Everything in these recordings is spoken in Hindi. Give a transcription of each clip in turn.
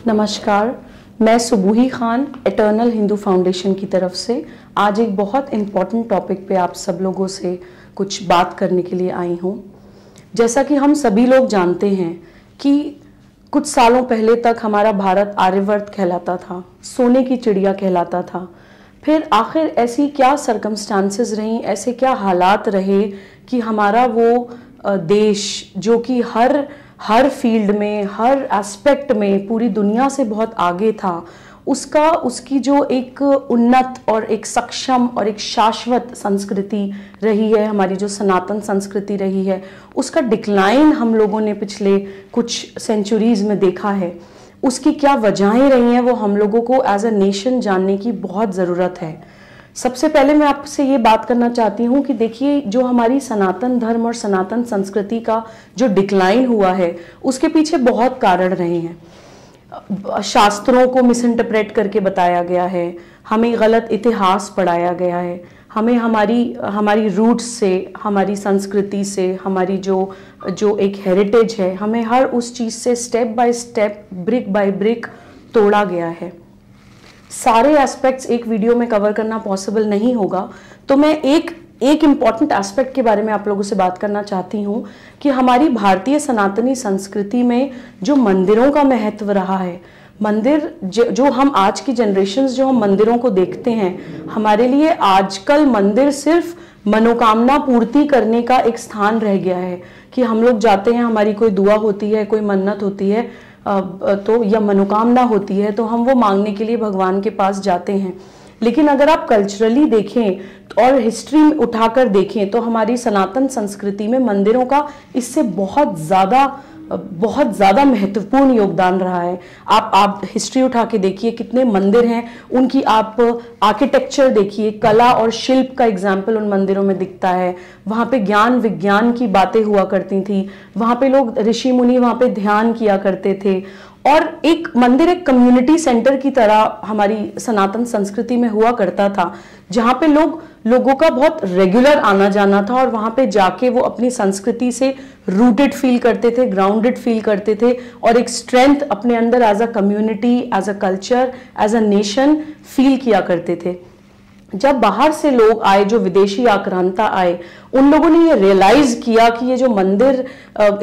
नमस्कार, मैं सुबूही खान एटर्नल हिंदू फाउंडेशन की तरफ से आज एक बहुत इम्पॉर्टेंट टॉपिक पे आप सब लोगों से कुछ बात करने के लिए आई हूँ। जैसा कि हम सभी लोग जानते हैं कि कुछ सालों पहले तक हमारा भारत आर्यवर्त कहलाता था, सोने की चिड़िया कहलाता था। फिर आखिर ऐसी क्या सर्कमस्टांसेस रहीं, ऐसे क्या हालात रहे कि हमारा वो देश जो कि हर फील्ड में, हर एस्पेक्ट में पूरी दुनिया से बहुत आगे था, उसकी जो एक उन्नत और एक सक्षम और एक शाश्वत संस्कृति रही है, हमारी जो सनातन संस्कृति रही है, उसका डिक्लाइन हम लोगों ने पिछले कुछ सेंचुरीज में देखा है। उसकी क्या वजहें रही हैं वो हम लोगों को एज अ नेशन जानने की बहुत ज़रूरत है। सबसे पहले मैं आपसे ये बात करना चाहती हूँ कि देखिए, जो हमारी सनातन धर्म और सनातन संस्कृति का जो डिक्लाइन हुआ है उसके पीछे बहुत कारण रहे हैं। शास्त्रों को मिसइंटरप्रेट करके बताया गया है, हमें गलत इतिहास पढ़ाया गया है, हमें हमारी रूट्स से, हमारी संस्कृति से, हमारी जो एक हेरिटेज है, हमें हर उस चीज़ से step by step, brick by brick तोड़ा गया है। सारे एस्पेक्ट्स एक वीडियो में कवर करना पॉसिबल नहीं होगा, तो मैं एक इम्पॉर्टेंट एस्पेक्ट के बारे में आप लोगों से बात करना चाहती हूँ कि हमारी भारतीय सनातनी संस्कृति में जो मंदिरों का महत्व रहा है, मंदिर जो हम आज की जनरेशन्स जो हम मंदिरों को देखते हैं, हमारे लिए आजकल मंदिर सिर्फ मनोकामना पूर्ति करने का एक स्थान रह गया है कि हम लोग जाते हैं, हमारी कोई दुआ होती है, कोई मन्नत होती है तो या मनोकामना होती है तो हम वो मांगने के लिए भगवान के पास जाते हैं। लेकिन अगर आप कल्चरली देखें और हिस्ट्री उठाकर देखें तो हमारी सनातन संस्कृति में मंदिरों का इससे बहुत ज़्यादा महत्वपूर्ण योगदान रहा है। आप हिस्ट्री उठा के देखिए, कितने मंदिर हैं, उनकी आप आर्किटेक्चर देखिए, कला और शिल्प का एग्जाम्पल उन मंदिरों में दिखता है। वहाँ पे ज्ञान विज्ञान की बातें हुआ करती थी, वहाँ पे लोग ऋषि मुनि वहाँ पे ध्यान किया करते थे, और एक मंदिर एक कम्युनिटी सेंटर की तरह हमारी सनातन संस्कृति में हुआ करता था, जहाँ पे लोगों का बहुत रेगुलर आना जाना था और वहाँ पे जाके वो अपनी संस्कृति से रूटेड फील करते थे, ग्राउंडेड फील करते थे और एक स्ट्रेंथ अपने अंदर as a community, as a culture, as a nation feel किया करते थे। जब बाहर से लोग आए, जो विदेशी आक्रांता आए, उन लोगों ने ये रियलाइज किया कि ये जो मंदिर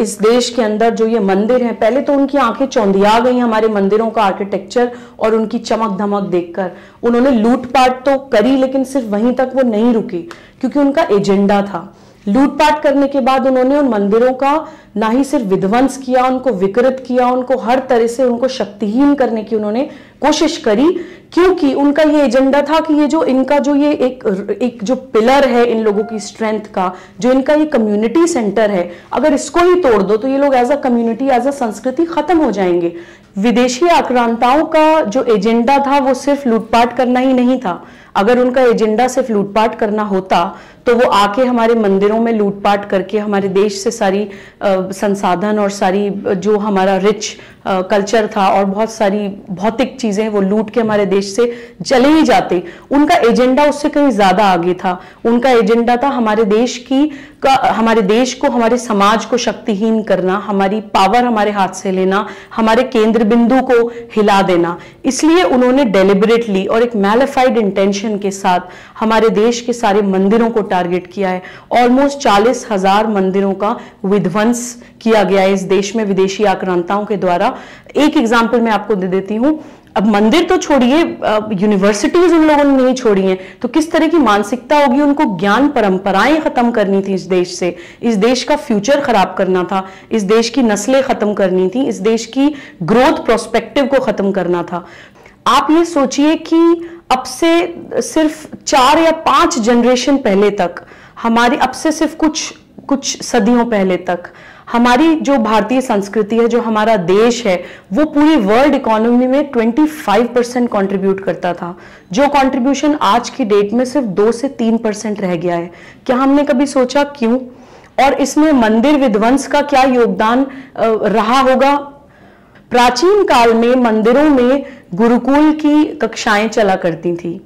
इस देश के अंदर जो ये मंदिर हैं, पहले तो उनकी आंखें चौंधिया गई हमारे मंदिरों का आर्किटेक्चर और उनकी चमक धमक देखकर। उन्होंने लूटपाट तो करी, लेकिन सिर्फ वहीं तक वो नहीं रुकी, क्योंकि उनका एजेंडा था। लूटपाट करने के बाद उन्होंने उन मंदिरों का ना ही सिर्फ विध्वंस किया, उनको विकृत किया, उनको हर तरह से उनको शक्तिहीन करने की उन्होंने कोशिश करी, क्योंकि उनका ये एजेंडा था कि ये जो इनका जो ये एक जो पिलर है इन लोगों की स्ट्रेंथ का, जो इनका ये कम्युनिटी सेंटर है, अगर इसको ही तोड़ दो तो ये लोग as a community, as a संस्कृति खत्म हो जाएंगे। विदेशी आक्रांताओं का जो एजेंडा था वो सिर्फ लूटपाट करना ही नहीं था। अगर उनका एजेंडा सिर्फ लूटपाट करना होता तो वो आके हमारे मंदिरों में लूटपाट करके हमारे देश से सारी संसाधन और सारी जो हमारा रिच कल्चर था और बहुत सारी भौतिक चीजें वो लूट के हमारे देश से चले ही जाते। उनका एजेंडा उससे कहीं ज्यादा आगे था। उनका एजेंडा था हमारे देश को, हमारे समाज को शक्तिहीन करना, हमारी पावर हमारे हाथ से लेना, हमारे केंद्र बिंदु को हिला देना। इसलिए उन्होंने डेलिबरेटली और एक मैलिफाइड इंटेंशन के साथ हमारे देश के सारे मंदिरों को टारगेट किया है। ऑलमोस्ट 40,000 मंदिरों का विध्वंस किया गया है इस देश में विदेशी आक्रांताओं के द्वारा। एक एग्जाम्पल मैं आपको दे देती हूं। अब मंदिर तो छोड़िए, यूनिवर्सिटीज उन लोगों ने नहीं छोड़ी हैं, तो किस तरह की मानसिकता होगी। उनको ज्ञान परंपराएं खत्म करनी थी इस देश से, इस देश का फ्यूचर खराब करना था, इस देश की नस्लें खत्म करनी थी, इस देश की ग्रोथ प्रोस्पेक्टिव को खत्म करना था। आप ये सोचिए कि अब से सिर्फ 4 या 5 जनरेशन पहले तक हमारी, अब से सिर्फ कुछ सदियों पहले तक हमारी जो भारतीय संस्कृति है, जो हमारा देश है, वो पूरी वर्ल्ड इकोनॉमी में 25% कंट्रीब्यूट करता था, जो कंट्रीब्यूशन आज की डेट में सिर्फ 2 से 3% रह गया है। क्या हमने कभी सोचा क्यों? और इसमें मंदिर विध्वंस का क्या योगदान रहा होगा? प्राचीन काल में मंदिरों में गुरुकुल की कक्षाएं चला करती थी।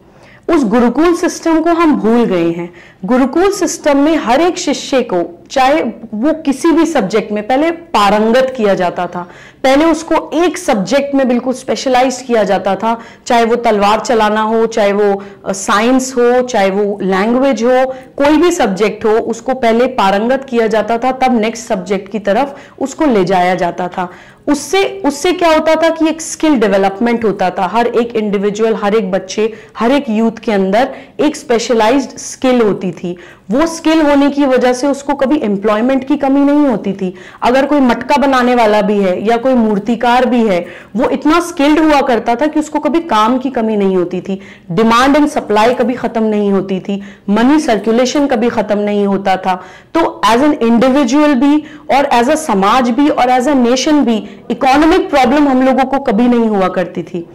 उस गुरुकुल सिस्टम को हम भूल गए हैं। गुरुकुल सिस्टम में हर एक शिष्य को, चाहे वो किसी भी सब्जेक्ट में, पहले पारंगत किया जाता था। पहले उसको एक सब्जेक्ट में बिल्कुल स्पेशलाइज किया जाता था, चाहे वो तलवार चलाना हो, चाहे वो साइंस हो, चाहे वो लैंग्वेज हो, कोई भी सब्जेक्ट हो, उसको पहले पारंगत किया जाता था, तब नेक्स्ट सब्जेक्ट की तरफ उसको ले जाया जाता था। उससे क्या होता था कि एक स्किल डेवलपमेंट होता था। हर एक इंडिविजुअल, हर एक बच्चे, हर एक यूथ के अंदर एक स्पेशलाइज्ड स्किल होती थी। वो स्किल होने की वजह से उसको कभी एम्प्लॉयमेंट की कमी नहीं होती थी। अगर कोई मटका बनाने वाला भी है या कोई मूर्तिकार भी है, वो इतना स्किल्ड हुआ करता था कि उसको कभी काम की कमी नहीं होती थी। डिमांड एंड सप्लाई कभी खत्म नहीं होती थी, मनी सर्कुलेशन कभी खत्म नहीं होता था। तो एज एन इंडिविजुअल भी और एज अ समाज भी और एज अ नेशन भी इकोनॉमिक प्रॉब्लम हम लोगों को कभी नहीं हुआ करती थी।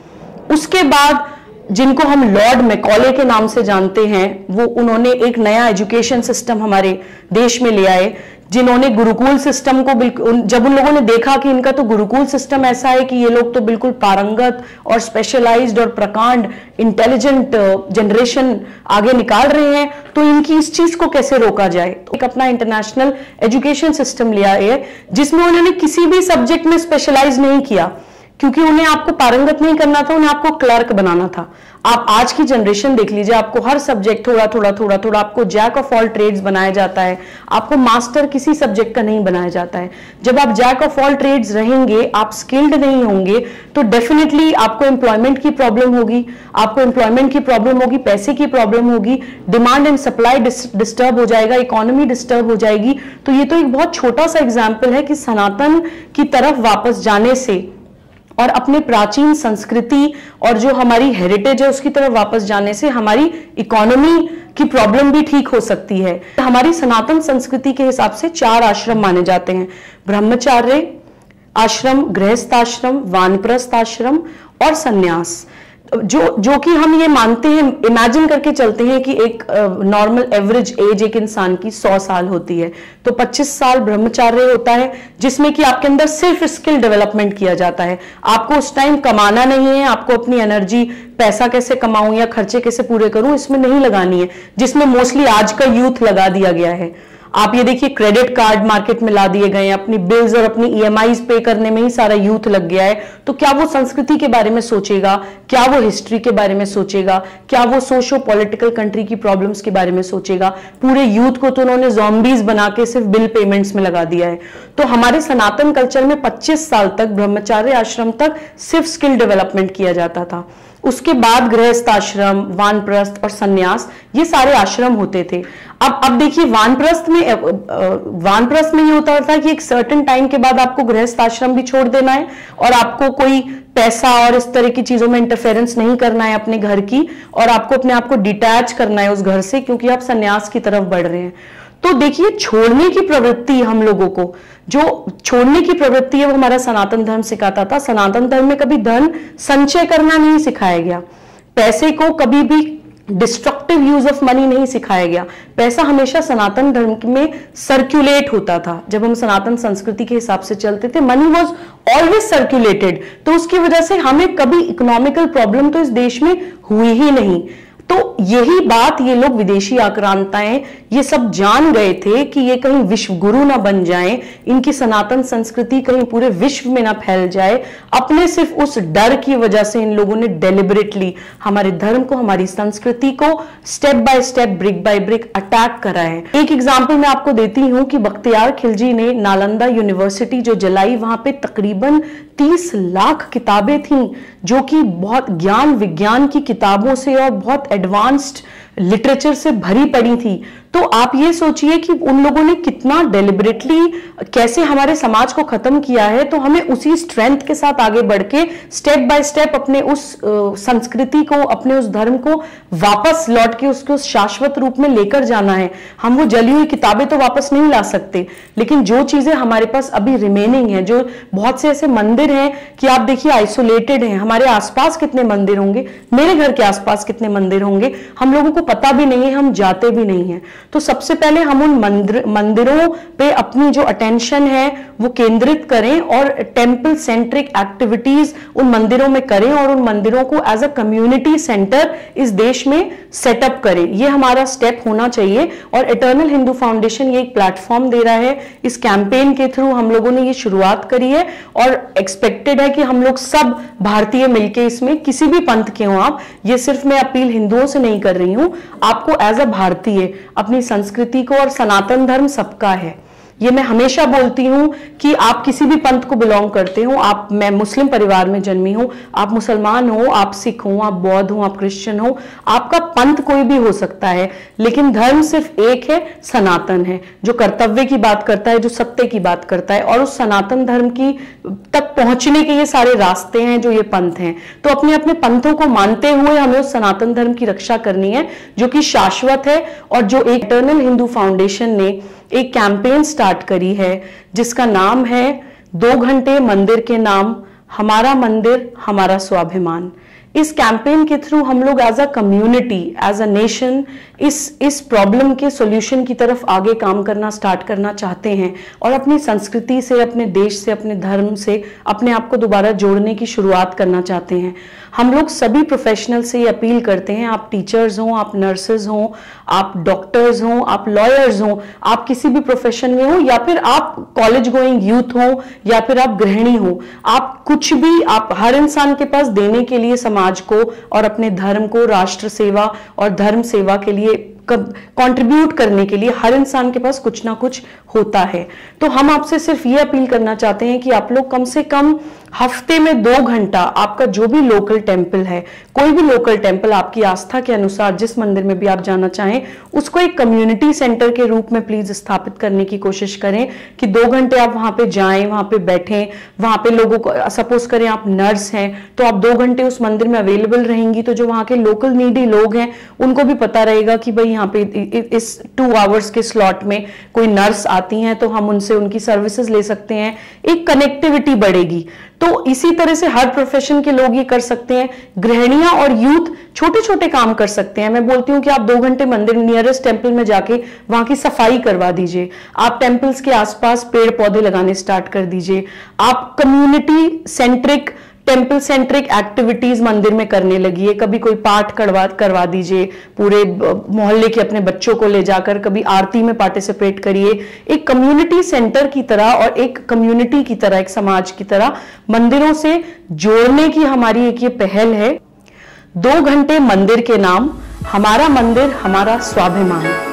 उसके बाद जिनको हम लॉर्ड मैकॉले के नाम से जानते हैं, वो उन्होंने एक नया एजुकेशन सिस्टम हमारे देश में ले आए, जिन्होंने गुरुकुल सिस्टम को बिल्कुल, जब उन लोगों ने देखा कि इनका तो गुरुकुल सिस्टम ऐसा है कि ये लोग तो बिल्कुल पारंगत और स्पेशलाइज्ड और प्रकांड इंटेलिजेंट जनरेशन आगे निकाल रहे हैं, तो इनकी इस चीज को कैसे रोका जाए। तो एक अपना इंटरनेशनल एजुकेशन सिस्टम लिया है, जिसमें उन्होंने किसी भी सब्जेक्ट में स्पेशलाइज नहीं किया, क्योंकि उन्हें आपको पारंगत नहीं करना था, उन्हें आपको क्लर्क बनाना था। आप आज की जनरेशन देख लीजिए, आपको हर सब्जेक्ट थोड़ा थोड़ा थोड़ा थोड़ा, आपको जैक ऑफ ऑल ट्रेड्स बनाया जाता है, आपको मास्टर किसी सब्जेक्ट का नहीं बनाया जाता है। जब आप जैक ऑफ ऑल ट्रेड्स रहेंगे, आप स्किल्ड नहीं होंगे, तो डेफिनेटली आपको एम्प्लॉयमेंट की प्रॉब्लम होगी, पैसे की प्रॉब्लम होगी, डिमांड एंड सप्लाई डिस्टर्ब हो जाएगा, इकोनॉमी डिस्टर्ब हो जाएगी। तो ये तो एक बहुत छोटा सा एग्जाम्पल है कि सनातन की तरफ वापस जाने से और अपने प्राचीन संस्कृति और जो हमारी हेरिटेज है उसकी तरफ वापस जाने से हमारी इकोनॉमी की प्रॉब्लम भी ठीक हो सकती है। हमारी सनातन संस्कृति के हिसाब से 4 आश्रम माने जाते हैं: ब्रह्मचार्य आश्रम, गृहस्थ आश्रम, वानप्रस्थ आश्रम और सन्यास। जो कि हम ये मानते हैं, इमेजिन करके चलते हैं कि एक नॉर्मल एवरेज एज एक इंसान की 100 साल होती है, तो 25 साल ब्रह्मचार्य होता है, जिसमें कि आपके अंदर सिर्फ स्किल डेवलपमेंट किया जाता है। आपको उस टाइम कमाना नहीं है, आपको अपनी एनर्जी, पैसा कैसे कमाऊं या खर्चे कैसे पूरे करूं, इसमें नहीं लगानी है, जिसमें मोस्टली आज का यूथ लगा दिया गया है। आप ये देखिए, क्रेडिट कार्ड मार्केट में ला दिए गए हैं, अपनी बिल्स और अपनी ईएमआईज पे करने में ही सारा यूथ लग गया है। तो क्या वो संस्कृति के बारे में सोचेगा? क्या वो हिस्ट्री के बारे में सोचेगा? क्या वो सोशो पॉलिटिकल कंट्री की प्रॉब्लम्स के बारे में सोचेगा? पूरे यूथ को तो उन्होंने ज़ॉम्बीज बना के सिर्फ बिल पेमेंट्स में लगा दिया है। तो हमारे सनातन कल्चर में 25 साल तक ब्रह्मचार्य आश्रम तक सिर्फ स्किल डेवलपमेंट किया जाता था। उसके बाद गृहस्थ आश्रम, वानप्रस्थ और सन्यास, ये सारे आश्रम होते थे। अब देखिए, वानप्रस्थ में ये होता था कि एक सर्टेन टाइम के बाद आपको गृहस्थ आश्रम भी छोड़ देना है और आपको कोई पैसा और इस तरह की चीजों में इंटरफेरेंस नहीं करना है अपने घर की, और आपको अपने आप को डिटैच करना है उस घर से, क्योंकि आप सन्यास की तरफ बढ़ रहे हैं। तो देखिए, छोड़ने की प्रवृत्ति, हम लोगों को जो छोड़ने की प्रवृत्ति है वो हमारा सनातन धर्म सिखाता था। सनातन धर्म में कभी धन संचय करना नहीं सिखाया गया, पैसे को कभी भी डिस्ट्रक्टिव यूज ऑफ मनी नहीं सिखाया गया। पैसा हमेशा सनातन धर्म में सर्कुलेट होता था। जब हम सनातन संस्कृति के हिसाब से चलते थे, मनी वॉज ऑलवेज सर्कुलेटेड, तो उसकी वजह से हमें कभी इकोनॉमिकल प्रॉब्लम तो इस देश में हुई ही नहीं। तो यही बात ये लोग विदेशी आक्रांताएं ये सब जान गए थे कि ये कहीं विश्व गुरु ना बन जाएं, इनकी सनातन संस्कृति कहीं पूरे विश्व में ना फैल जाए। अपने सिर्फ उस डर की वजह से इन लोगों ने डेलिबरेटली हमारे धर्म को, हमारी संस्कृति को step by step, brick by brick attack करा है। एक एग्जाम्पल मैं आपको देती हूं कि बख्तियार खिलजी ने नालंदा यूनिवर्सिटी जो जलाई, वहां पे तकरीबन 30 लाख किताबें थीं, जो कि बहुत ज्ञान विज्ञान की किताबों से और बहुत एडवांस्ड लिटरेचर से भरी पड़ी थी। तो आप ये सोचिए कि उन लोगों ने कितना डेलिबरेटली कैसे हमारे समाज को खत्म किया है। तो हमें उसी स्ट्रेंथ के साथ आगे बढ़ के स्टेप बाय स्टेप अपने उस संस्कृति को, अपने उस धर्म को वापस लौट के उसको शाश्वत रूप में लेकर जाना है। हम वो जली हुई किताबें तो वापस नहीं ला सकते, लेकिन जो चीजें हमारे पास अभी रिमेनिंग है, जो बहुत से ऐसे मंदिर हैं कि आप देखिए आइसोलेटेड हैं, हमारे आसपास कितने मंदिर होंगे, मेरे घर के आसपास कितने मंदिर होंगे, हम लोगों को पता भी नहीं है, हम जाते भी नहीं है। तो सबसे पहले हम उन मंदिरों पे अपनी जो अटेंशन है वो केंद्रित करें और टेम्पल सेंट्रिक एक्टिविटीज उन मंदिरों में करें और उन मंदिरों को एज अ कम्युनिटी सेंटर इस देश में सेटअप करें। ये हमारा स्टेप होना चाहिए और इटर्नल हिंदू फाउंडेशन ये एक प्लेटफॉर्म दे रहा है। इस कैंपेन के थ्रू हम लोगों ने ये शुरुआत करी है और एक्सपेक्टेड है कि हम लोग सब भारतीय मिलके इसमें, किसी भी पंथ के हो आप, ये सिर्फ मैं अपील हिंदुओं से नहीं कर रही हूं, आपको एज अ भारतीय अपनी संस्कृति को, और सनातन धर्म सबका है, ये मैं हमेशा बोलती हूं कि आप किसी भी पंथ को बिलोंग करते हो, मैं मुस्लिम परिवार में जन्मी हूं, आप मुसलमान हो, आप सिख हो, आप बौद्ध हो, आप क्रिश्चियन हो, आपका पंथ कोई भी हो सकता है, लेकिन धर्म सिर्फ एक है, सनातन है, जो कर्तव्य की बात करता है, जो सत्य की बात करता है, और उस सनातन धर्म की तक पहुंचने के ये सारे रास्ते हैं जो ये पंथ हैं। तो अपने अपने पंथों को मानते हुए हमें उस सनातन धर्म की रक्षा करनी है जो कि शाश्वत है, और जो एक इटर्नल हिंदू फाउंडेशन ने एक कैंपेन स्टार्ट करी है जिसका नाम है 2 घंटे मंदिर के नाम, हमारा मंदिर हमारा स्वाभिमान। इस कैंपेन के थ्रू हम लोग as a community, as a nation इस प्रॉब्लम के सॉल्यूशन की तरफ आगे काम करना स्टार्ट करना चाहते हैं और अपनी संस्कृति से, अपने देश से, अपने धर्म से अपने आप को दोबारा जोड़ने की शुरुआत करना चाहते हैं। हम लोग सभी प्रोफेशनल से ये अपील करते हैं, आप टीचर्स हों, आप नर्सेज हों, आप डॉक्टर्स हों, आप लॉयर्स हों, आप किसी भी प्रोफेशन में हो, या फिर आप कॉलेज गोइंग यूथ हो, या फिर आप गृहिणी हो, आप कुछ भी, आप हर इंसान के पास देने के लिए समाज को और अपने धर्म को, राष्ट्र सेवा और धर्म सेवा के लिए कंट्रीब्यूट करने के लिए हर इंसान के पास कुछ ना कुछ होता है। तो हम आपसे सिर्फ ये अपील करना चाहते हैं कि आप लोग कम से कम हफ्ते में 2 घंटा आपका जो भी लोकल टेंपल है, कोई भी लोकल टेंपल आपकी आस्था के अनुसार जिस मंदिर में भी आप जाना चाहें, उसको एक कम्युनिटी सेंटर के रूप में प्लीज स्थापित करने की कोशिश करें कि 2 घंटे आप वहां पे जाएं, वहां पे बैठें, वहां पे लोगों को, सपोज करें आप नर्स हैं तो आप 2 घंटे उस मंदिर में अवेलेबल रहेंगी, तो जो वहां के लोकल नीडी लोग हैं उनको भी पता रहेगा कि भाई यहाँ पे इस 2 आवर्स के स्लॉट में कोई नर्स आती हैं तो हम उनसे उनकी सर्विसेज ले सकते हैं, एक कनेक्टिविटी बढ़ेगी। तो इसी तरह से हर प्रोफेशन के लोग ये कर सकते हैं, गृहिणियां और यूथ छोटे छोटे काम कर सकते हैं। मैं बोलती हूँ कि आप 2 घंटे मंदिर नियरेस्ट टेंपल में जाके वहां की सफाई करवा दीजिए, आप टेंपल्स के आसपास पेड़ पौधे लगाने स्टार्ट कर दीजिए, आप community centric, temple centric activities मंदिर में करने लगी, कभी कोई पाठ करवा दीजिए, पूरे मोहल्ले के अपने बच्चों को ले जाकर कभी आरती में पार्टिसिपेट करिए। एक कम्युनिटी सेंटर की तरह और एक कम्युनिटी की तरह, एक समाज की तरह मंदिरों से जोड़ने की हमारी एक ये पहल है। 2 घंटे मंदिर के नाम, हमारा मंदिर हमारा स्वाभिमान।